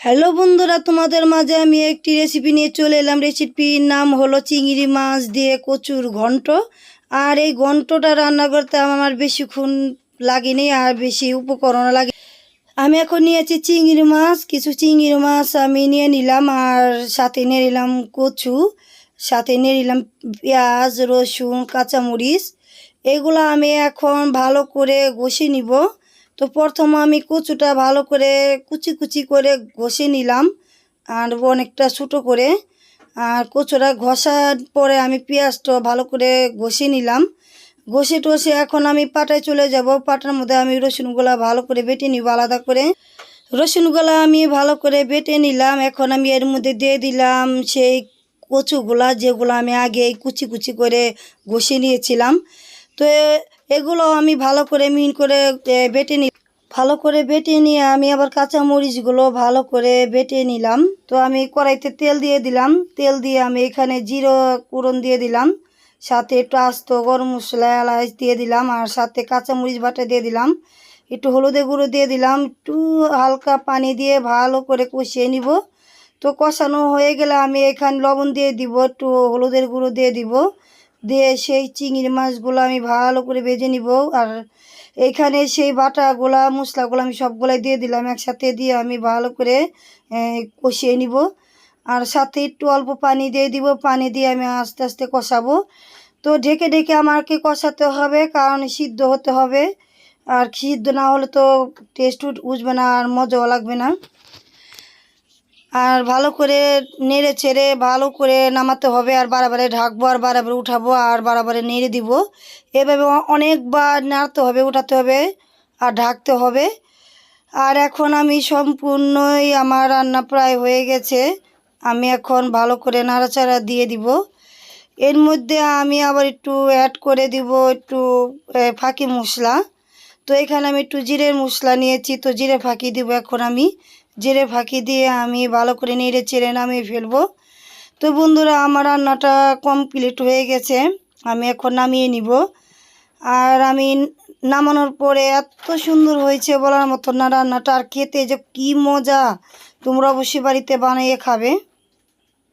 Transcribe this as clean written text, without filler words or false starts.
Hello বন্ধুরা, তোমাদের মাঝে আমি একটি রেসিপি নিয়ে চলে এলাম। রেসিপির নাম হলো চিংড়ি মাছ দিয়ে কচুর ঘন্ট। আর এই ঘন্টটা রান্না করতে আমার বেশিক্ষণ লাগেনি আর বেশি উপকরণ লাগে। আমি এখন নিয়েছি চিংড়ি মাছ, কিছু চিংড়ি মাছ আমি নিয়ে নিলাম, আর সাথে নিয়ে নিলাম কচু, সাথে নিয়ে নিলাম পেঁয়াজ, রসুন, কাঁচামরিচ। এগুলো আমি এখন ভালো করে ঘষে নিব। তো প্রথম আমি কচুটা ভালো করে কুচি কুচি করে ঘষে নিলাম, আর অনেকটা ছোটো করে। আর কচুটা ঘষার পরে আমি পেঁয়াজটা ভালো করে ঘষে নিলাম। ঘষে টষে এখন আমি পাটায় চলে যাব। পাটার মধ্যে আমি রসুনগুলা ভালো করে বেটে নিব আলাদা করে। রসুনগুলা আমি ভালো করে বেটে নিলাম। এখন আমি এর মধ্যে দিয়ে দিলাম সেই কচুগুলা, যেগুলো আমি আগে কুচি কুচি করে ঘষে নিয়েছিলাম। তো এগুলো আমি ভালো করে মিহিন করে বেটে নিই। ভালো করে বেটে নিয়ে আমি আবার কাঁচামরিচগুলো ভালো করে বেটে নিলাম। তো আমি কড়াইতে তেল দিয়ে দিলাম। তেল দিয়ে আমি এখানে জিরা ফোড়ন দিয়ে দিলাম, সাথে একটু আস্ত গরম মশলা এলাচ দিয়ে দিলাম, আর সাথে কাঁচামরিচ বাটা দিয়ে দিলাম, একটু হলুদের গুঁড়ো দিয়ে দিলাম, একটু হালকা পানি দিয়ে ভালো করে কষিয়ে নিব। তো কষানো হয়ে গেলে আমি এখানে লবণ দিয়ে দিব, একটু হলুদের গুঁড়ো দিয়ে দিব, দিয়ে সেই চিংড়ি মাছগুলো আমি ভালো করে ভেজে নিব। আর এইখানে সেই বাটাগুলা মশলাগুলো আমি সবগুলাই দিয়ে দিলাম একসাথে, দিয়ে আমি ভালো করে কষিয়ে নিব। আর সাথে একটু অল্প পানি দিয়ে দিব, পানি দিয়ে আমি আস্তে আস্তে কষাবো। তো ঢেকে ঢেকে আমাকে কষাতে হবে, কারণ সিদ্ধ হতে হবে। আর সিদ্ধ না হলে তো টেস্ট উঠবে না আর মজাও লাগবে না। আর ভালো করে নেড়ে চেড়ে ভালো করে নামাতে হবে, আর বারবারে ঢাকবো, আর বারবারে উঠাবো, আর বারবারে নেড়ে দিব। এভাবে অনেকবার নাড়তে হবে, উঠাতে হবে, আর ঢাকতে হবে। আর এখন আমি সম্পূর্ণই আমার রান্না প্রায় হয়ে গেছে। আমি এখন ভালো করে নাড়াচাড়া দিয়ে দিব। এর মধ্যে আমি আবার একটু অ্যাড করে দিব একটু ফাঁকি মশলা। তো এখানে আমি একটু জিরের মশলা নিয়েছি, তো জিরে ফাঁকি দিব। এখন আমি জিরে ফাঁকি দিয়ে আমি ভালো করে নেড়ে চেড়ে নামিয়ে ফেলবো। তো বন্ধুরা, আমার রান্নাটা কমপ্লিট হয়ে গেছে। আমি এখন নামিয়ে নিব। আর আমি নামানোর পরে এত সুন্দর হয়েছে বলার মতো না রান্নাটা, আর খেতে যে কী মজা! তোমরা অবশ্যই বাড়িতে বানিয়ে খাবে।